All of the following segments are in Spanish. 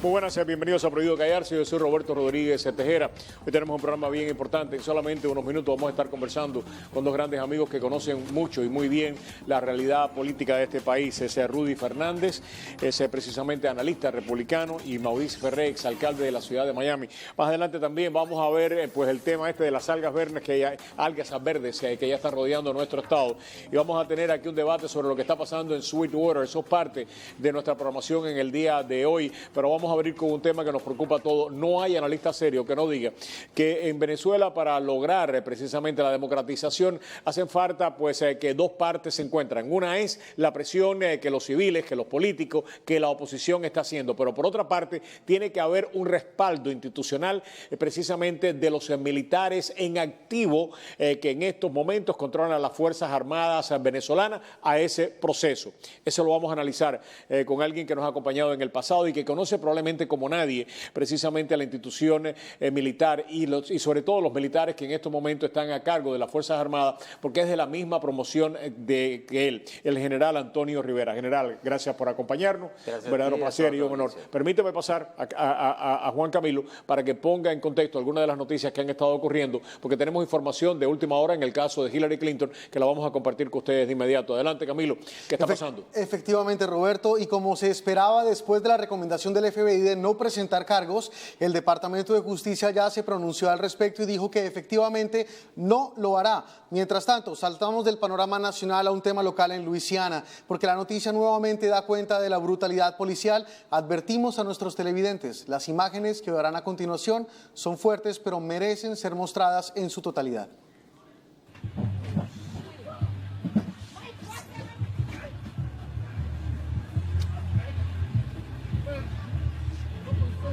Muy buenas, bienvenidos a Prohibido Callarse. Yo soy Roberto Rodríguez Tejera. Hoy tenemos un programa bien importante. En solamente unos minutos vamos a estar conversando con dos grandes amigos que conocen mucho y muy bien la realidad política de este país. Es Rudy Fernández, es precisamente analista republicano, y Maurice Ferré, exalcalde de la ciudad de Miami. Más adelante también vamos a ver pues el tema de las algas verdes que ya están rodeando nuestro estado. Y vamos a tener aquí un debate sobre lo que está pasando en Sweetwater. Eso es parte de nuestra programación en el día de hoy. Pero vamos a abrir con un tema que nos preocupa a todos. No hay analista serio que no diga que en Venezuela, para lograr precisamente la democratización, hacen falta que dos partes se encuentran. Una es la presión que los civiles, que los políticos, que la oposición está haciendo, pero por otra parte tiene que haber un respaldo institucional precisamente de los militares en activo que en estos momentos controlan a las Fuerzas Armadas venezolanas a ese proceso. Eso lo vamos a analizar con alguien que nos ha acompañado en el pasado y que conoce probablemente como nadie precisamente a la institución militar y sobre todo los militares que en estos momentos están a cargo de las Fuerzas Armadas, porque es de la misma promoción de que él, el general Antonio Rivera. General, gracias por acompañarnos. Gracias. Verdadero placer y un honor. Permíteme pasar a Juan Camilo para que ponga en contexto algunas de las noticias que han estado ocurriendo, porque tenemos información de última hora en el caso de Hillary Clinton que la vamos a compartir con ustedes de inmediato. Adelante, Camilo. ¿Qué está pasando? Efectivamente, Roberto, y como se esperaba después de la recomendación del FBI de no presentar cargos, el Departamento de Justicia ya se pronunció al respecto y dijo que efectivamente no lo hará. Mientras tanto, saltamos del panorama nacional a un tema local en Luisiana, porque la noticia nuevamente da cuenta de la brutalidad policial. Advertimos a nuestros televidentes, las imágenes que verán a continuación son fuertes, pero merecen ser mostradas en su totalidad.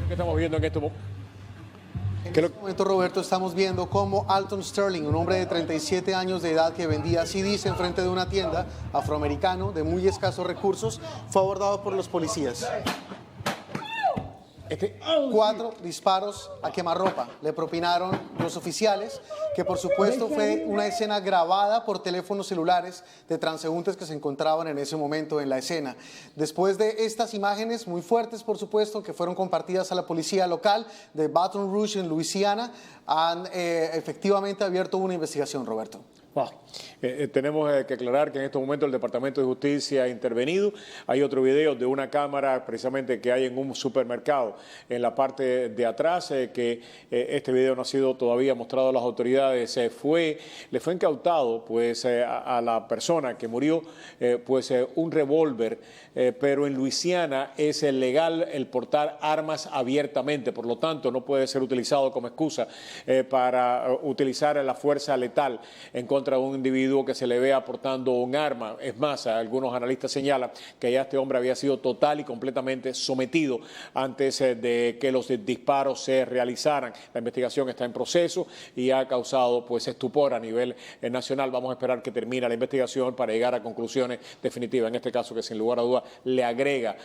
¿Qué estamos viendo en este momento? En este momento, Roberto, estamos viendo cómo Alton Sterling, un hombre de 37 años de edad que vendía CDs en frente de una tienda, afroamericano de muy escasos recursos, fue abordado por los policías. 4 disparos a quemarropa le propinaron los oficiales, que por supuesto fue una escena grabada por teléfonos celulares de transeúntes que se encontraban en ese momento en la escena. Después de estas imágenes muy fuertes, por supuesto, que fueron compartidas a la policía local de Baton Rouge en Luisiana, han efectivamente abierto una investigación, Roberto. Wow. Tenemos que aclarar que en estos momentos el Departamento de Justicia ha intervenido. Hay otro video de una cámara precisamente que hay en un supermercado en la parte de atrás, que este video no ha sido todavía mostrado a las autoridades. Le fue incautado a la persona que murió un revólver, pero en Luisiana es legal el portar armas abiertamente, por lo tanto no puede ser utilizado como excusa para utilizar la fuerza letal en contra de un individuo que se le vea portando un arma. Es más, algunos analistas señalan que ya este hombre había sido total y completamente sometido antes de que los disparos se realizaran. La investigación está en proceso y ha causado estupor a nivel nacional. Vamos a esperar que termine la investigación para llegar a conclusiones definitivas. En este caso, que sin lugar a dudas le agrega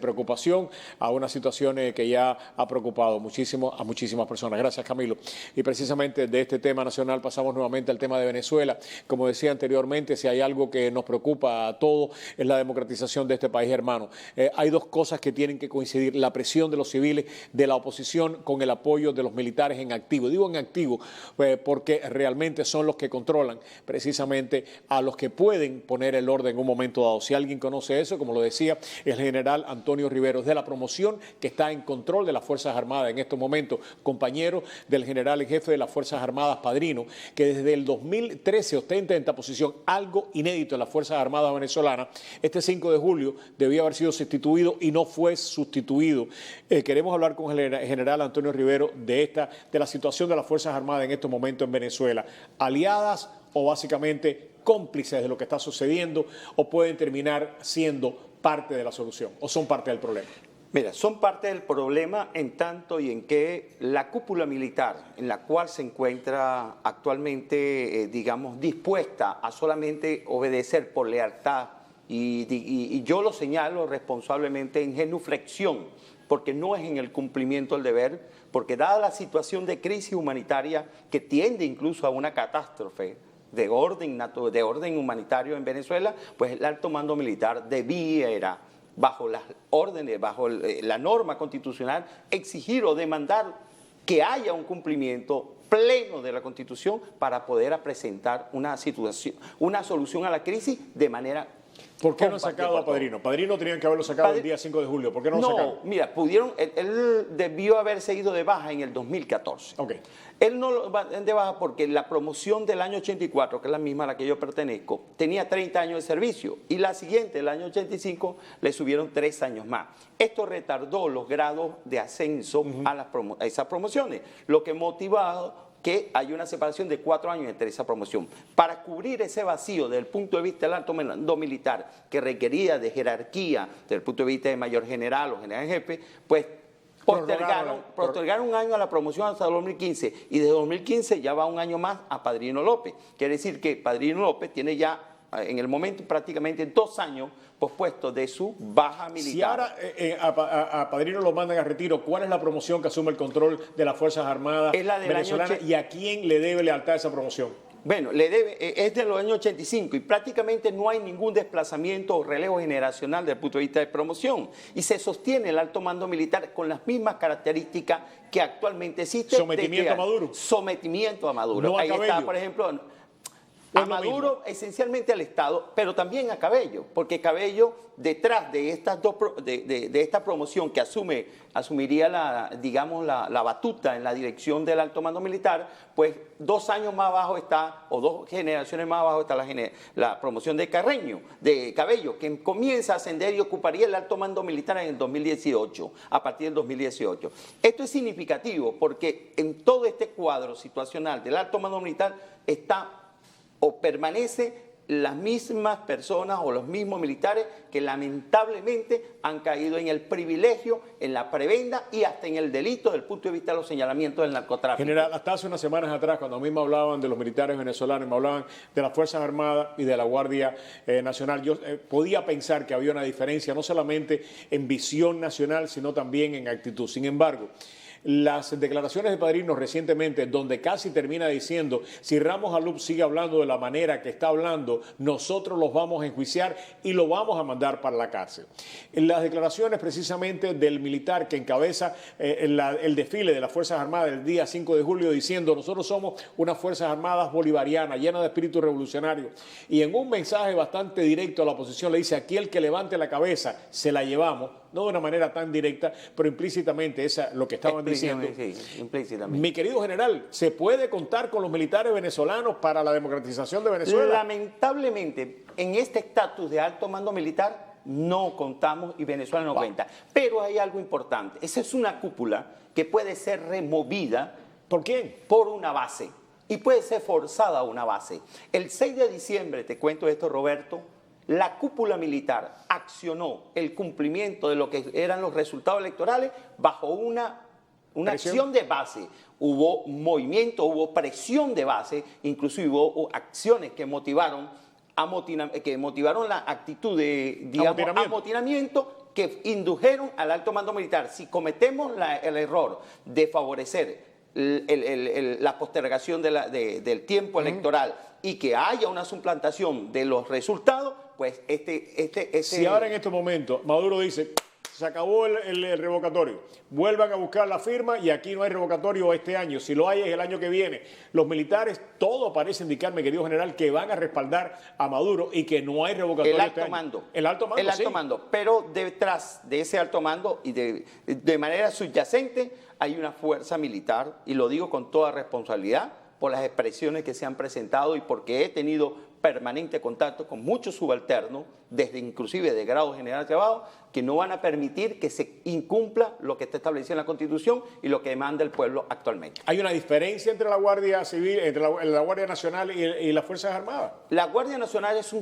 preocupación a una situación que ya ha preocupado muchísimo a muchísimas personas. Gracias, Camilo. Y precisamente de este tema nacional pasamos nuevamente al tema de Venezuela. Como decía anteriormente, si hay algo que nos preocupa a todos es la democratización de este país, hermano. Hay dos cosas que tienen que coincidir: la presión de los civiles, de la oposición, con el apoyo de los militares en activo. Digo en activo porque realmente son los que controlan precisamente a los que pueden poner el orden en un momento dado. Si alguien conoce eso, como lo decía el general Antonio Rivera, es de la promoción que está en control de las Fuerzas Armadas en estos momentos, compañero del general en jefe de las Fuerzas Armadas, Padrino, que desde el 2013 ostenta en esta posición, algo inédito en las Fuerzas Armadas venezolanas. Este 5 de julio debía haber sido sustituido y no fue sustituido. Queremos hablar con el general Antonio Rivera de la situación de las Fuerzas Armadas en estos momentos en Venezuela. ¿Aliadas o básicamente cómplices de lo que está sucediendo, o pueden terminar siendo parte de la solución o son parte del problema? Mira, son parte del problema en tanto y en que la cúpula militar en la cual se encuentra actualmente, digamos, dispuesta a solamente obedecer por lealtad y yo lo señalo responsablemente en genuflexión porque no es en el cumplimiento del deber, porque dada la situación de crisis humanitaria que tiende incluso a una catástrofe de orden humanitario en Venezuela, pues el alto mando militar debiera, bajo las órdenes, bajo la norma constitucional, exigir o demandar que haya un cumplimiento pleno de la Constitución para poder presentar una solución a la crisis de manera. ¿Por qué no han sacado a Padrino? Padrino tenían que haberlo sacado el día 5 de julio. ¿Por qué no lo sacaron? No, mira, él debió haberse ido de baja en el 2014. Okay. Él no va de baja porque la promoción del año 84, que es la misma a la que yo pertenezco, tenía 30 años de servicio y la siguiente, el año 85, le subieron 3 años más. Esto retardó los grados de ascenso a esas promociones, lo que motivado que hay una separación de 4 años entre esa promoción. Para cubrir ese vacío desde el punto de vista del alto mando militar, que requería de jerarquía, desde el punto de vista de mayor general o general jefe, pues postergaron un año a la promoción hasta 2015 y desde 2015 ya va un año más a Padrino López. Quiere decir que Padrino López tiene ya en el momento prácticamente 2 años pospuestos de su baja militar. Si ahora a Padrino lo mandan a retiro, ¿cuál es la promoción que asume el control de las Fuerzas Armadas venezolanas y a quién le debe lealtad esa promoción? Bueno, es de los años 85 y prácticamente no hay ningún desplazamiento o relevo generacional desde el punto de vista de promoción. Y se sostiene el alto mando militar con las mismas características que actualmente existen. ¿Sometimiento a Maduro? Sometimiento a Maduro. No a Ahí Cabello. está, por ejemplo, a Maduro, esencialmente al Estado, pero también a Cabello, porque Cabello, detrás de esta promoción que asumiría la batuta en la dirección del alto mando militar, pues 2 años más abajo está, o 2 generaciones más abajo está la promoción de Cabello, que comienza a ascender y ocuparía el alto mando militar en el 2018, a partir del 2018. Esto es significativo porque en todo este cuadro situacional del alto mando militar está o permanece las mismas personas o los mismos militares que lamentablemente han caído en el privilegio, en la prebenda y hasta en el delito desde el punto de vista de los señalamientos del narcotráfico. General, hasta hace unas semanas atrás, cuando a mí me hablaban de los militares venezolanos, me hablaban de las Fuerzas Armadas y de la Guardia Nacional, yo podía pensar que había una diferencia no solamente en visión nacional, sino también en actitud. Sin embargo, las declaraciones de Padrino recientemente, donde casi termina diciendo, si Ramos Alup sigue hablando de la manera que está hablando, nosotros los vamos a enjuiciar y lo vamos a mandar para la cárcel. Las declaraciones precisamente del militar que encabeza el desfile de las Fuerzas Armadas el día 5 de julio diciendo, nosotros somos unas Fuerzas Armadas bolivarianas, llenas de espíritu revolucionario. Y en un mensaje bastante directo a la oposición le dice, aquí el que levante la cabeza, se la llevamos. No de una manera tan directa, pero implícitamente lo que estaban diciendo. Sí, implícitamente. Mi querido general, ¿se puede contar con los militares venezolanos para la democratización de Venezuela? Lamentablemente, en este estatus de alto mando militar no contamos y Venezuela no cuenta. Pero hay algo importante. Esa es una cúpula que puede ser removida. ¿Por quién? Por una base. Y puede ser forzada a una base. El 6 de diciembre, te cuento esto, Roberto, la cúpula militar accionó el cumplimiento de lo que eran los resultados electorales bajo una acción de base. Hubo movimiento, hubo presión de base, inclusive hubo acciones que motivaron la actitud de, digamos, amotinamiento que indujeron al alto mando militar. Si cometemos el error de favorecer la postergación del tiempo electoral y que haya una suplantación de los resultados, pues Si ahora en estos momentos Maduro dice, se acabó el revocatorio, vuelvan a buscar la firma y aquí no hay revocatorio este año, si lo hay es el año que viene. Los militares, todo parece indicar, mi querido general, que van a respaldar a Maduro y que no hay revocatorio este año. El alto mando, pero detrás de ese alto mando y de manera subyacente hay una fuerza militar, y lo digo con toda responsabilidad, por las expresiones que se han presentado y porque he tenido permanente contacto con muchos subalternos, desde inclusive de grado general hacia abajo, que no van a permitir que se incumpla lo que está establecido en la Constitución y lo que demanda el pueblo actualmente. ¿Hay una diferencia entre la Guardia Civil, entre la Guardia Nacional y las Fuerzas Armadas? La Guardia Nacional es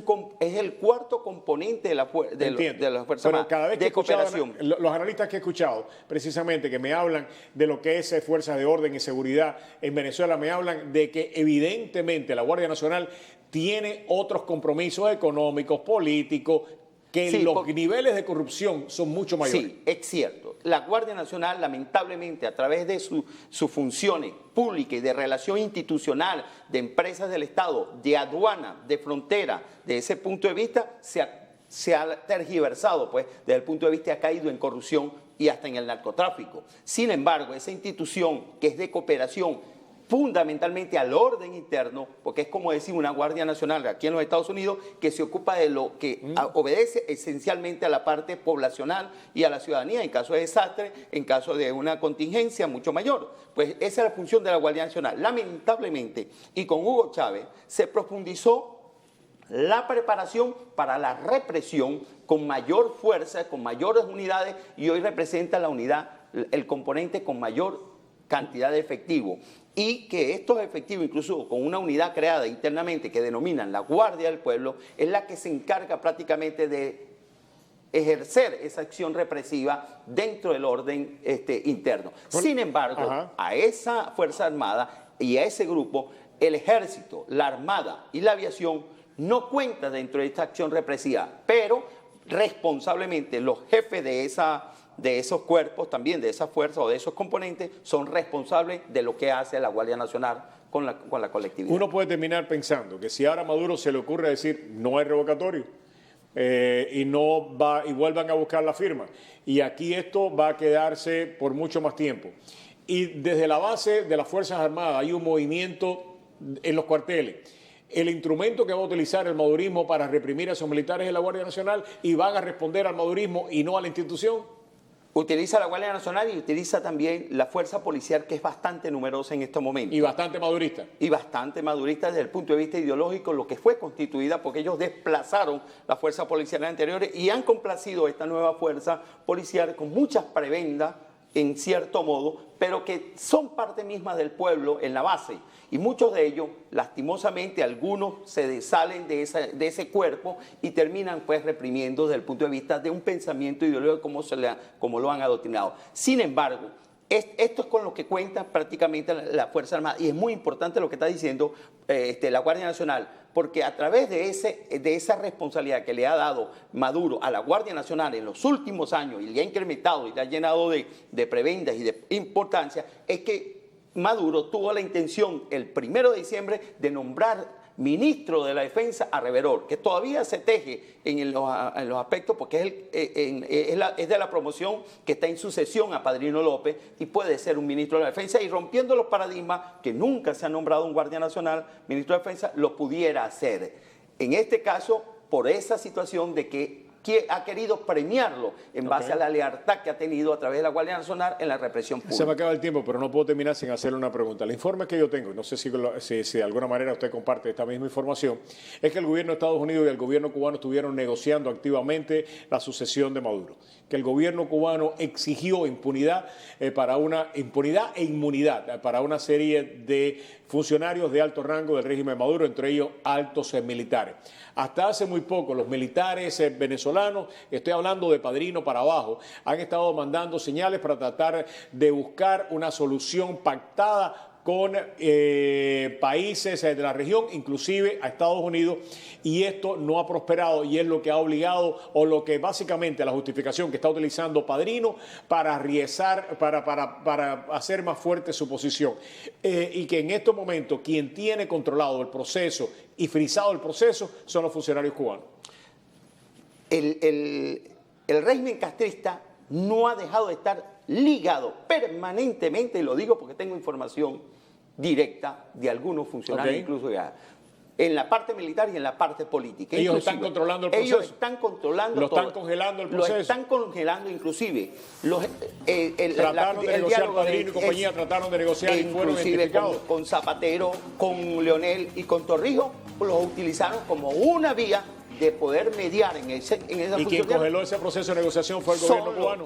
el cuarto componente de las Fuerzas Armadas, cada vez que de cooperación. Los analistas que he escuchado, precisamente, que me hablan de lo que es fuerzas de orden y seguridad en Venezuela, me hablan de que evidentemente la Guardia Nacional tiene otros compromisos económicos, políticos, que Sí, los niveles de corrupción son mucho mayores. Sí, es cierto. La Guardia Nacional, lamentablemente, a través de sus funciones públicas y de relación institucional, de empresas del Estado, de aduana, de frontera, de ese punto de vista, se ha tergiversado, pues, desde el punto de vista ha caído en corrupción y hasta en el narcotráfico. Sin embargo, esa institución que es de cooperación fundamentalmente al orden interno, porque es como decir una Guardia Nacional aquí en los Estados Unidos que se ocupa de lo que obedece esencialmente a la parte poblacional y a la ciudadanía, en caso de desastre, en caso de una contingencia mucho mayor. Pues esa es la función de la Guardia Nacional. Lamentablemente, y con Hugo Chávez, se profundizó la preparación para la represión con mayor fuerza, con mayores unidades, y hoy representa la unidad, el componente con mayor cantidad de efectivo. Y que estos efectivos, incluso con una unidad creada internamente que denominan la Guardia del Pueblo, es la que se encarga prácticamente de ejercer esa acción represiva dentro del orden interno. Sin embargo, a esa Fuerza Armada y a ese grupo, el Ejército, la Armada y la Aviación no cuentan dentro de esta acción represiva, pero responsablemente los jefes de esos cuerpos, también de esas fuerzas o de esos componentes, son responsables de lo que hace la Guardia Nacional con la colectividad. Uno puede terminar pensando que si ahora a Maduro se le ocurre decir no hay revocatorio y vuelvan a buscar la firma, y aquí esto va a quedarse por mucho más tiempo. Y desde la base de las Fuerzas Armadas hay un movimiento en los cuarteles. El instrumento que va a utilizar el madurismo para reprimir a esos militares es la Guardia Nacional, y van a responder al madurismo y no a la institución. Utiliza la Guardia Nacional y utiliza también la fuerza policial, que es bastante numerosa en estos momentos. Y bastante madurista. Y bastante madurista desde el punto de vista ideológico, lo que fue constituida, porque ellos desplazaron las fuerzas policiales anteriores y han complacido esta nueva fuerza policial con muchas prebendas, en cierto modo, pero que son parte misma del pueblo en la base. Y muchos de ellos, lastimosamente, algunos se desalen de ese cuerpo y terminan pues reprimiendo desde el punto de vista de un pensamiento ideológico como lo han adoctrinado. Sin embargo, esto es con lo que cuenta prácticamente la Fuerza Armada, y es muy importante lo que está diciendo la Guardia Nacional, porque a través de esa responsabilidad que le ha dado Maduro a la Guardia Nacional en los últimos años, y le ha incrementado y le ha llenado de prebendas y de importancia, es que Maduro tuvo la intención el 1 de diciembre de nombrar ministro de la Defensa a Reverol, que todavía se teje en los aspectos, porque es de la promoción que está en sucesión a Padrino López y puede ser un ministro de la Defensa, y rompiendo los paradigmas que nunca se ha nombrado un Guardia Nacional, ministro de Defensa, lo pudiera hacer. En este caso, por esa situación de que ha querido premiarlo en base a la lealtad que ha tenido a través de la Guardia Nacional en la represión pública. Se me acaba el tiempo, pero no puedo terminar sin hacerle una pregunta. El informe que yo tengo, no sé si de alguna manera usted comparte esta misma información, es que el gobierno de Estados Unidos y el gobierno cubano estuvieron negociando activamente la sucesión de Maduro, que el gobierno cubano exigió impunidad e inmunidad para una serie de funcionarios de alto rango del régimen de Maduro, entre ellos altos militares. Hasta hace muy poco los militares venezolanos, estoy hablando de Padrino para abajo, han estado mandando señales para tratar de buscar una solución pactada con países de la región, inclusive a Estados Unidos, y esto no ha prosperado, y es lo que ha obligado, o lo que básicamente la justificación que está utilizando Padrino para arriesgar, para hacer más fuerte su posición. Y que en estos momentos quien tiene controlado el proceso y frisado el proceso son los funcionarios cubanos. El régimen castrista no ha dejado de estar ligado permanentemente, y lo digo porque tengo información directa de algunos funcionarios, incluso ya, en la parte militar y en la parte política. Ellos están controlando el proceso. Ellos están controlando todo. Están congelando el proceso. Lo están congelando, inclusive. Trataron de negociar, Padrino y compañía trataron de negociar y fueron identificados. Con Zapatero, con Leonel y con Torrijos, los utilizaron como una vía de poder mediar en esa ¿Y quien congeló ese proceso de negociación fue el gobierno cubano?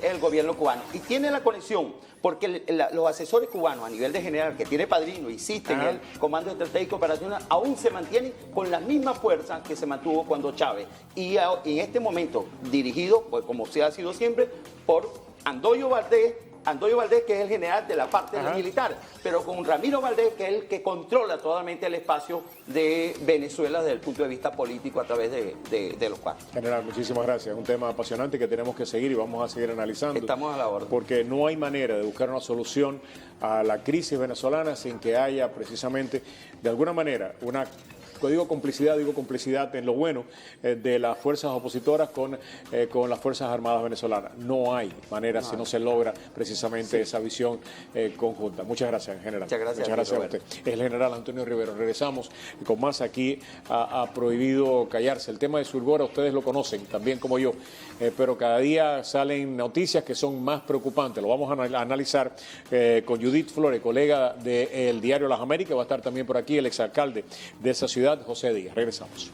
El gobierno cubano. Y tiene la conexión, porque los asesores cubanos a nivel de general que tiene Padrino, existen en el Comando Estratégico Operacional, aún se mantienen con las mismas fuerzas que se mantuvo cuando Chávez. Y en este momento, dirigido, pues como se ha sido siempre, por Andoyo Valdés Antonio Valdés, que es el general de la parte militar, pero con Ramiro Valdés, que es el que controla totalmente el espacio de Venezuela desde el punto de vista político a través de los cuatro. General, muchísimas gracias. Es un tema apasionante que tenemos que seguir y vamos a seguir analizando. Estamos a la orden. Porque no hay manera de buscar una solución a la crisis venezolana sin que haya precisamente, de alguna manera, una... digo complicidad en lo bueno de las fuerzas opositoras con las Fuerzas Armadas venezolanas. No hay manera si no se logra precisamente esa visión conjunta. Muchas gracias, general. Muchas gracias a usted. Es el general Antonio Rivero. Regresamos con más aquí a Prohibido Callarse. El tema de Surgora ustedes lo conocen, también como yo, pero cada día salen noticias que son más preocupantes. Lo vamos a analizar con Judith Flores, colega del diario Las Américas. Va a estar también por aquí el exalcalde de esa ciudad, José Díaz. Regresamos.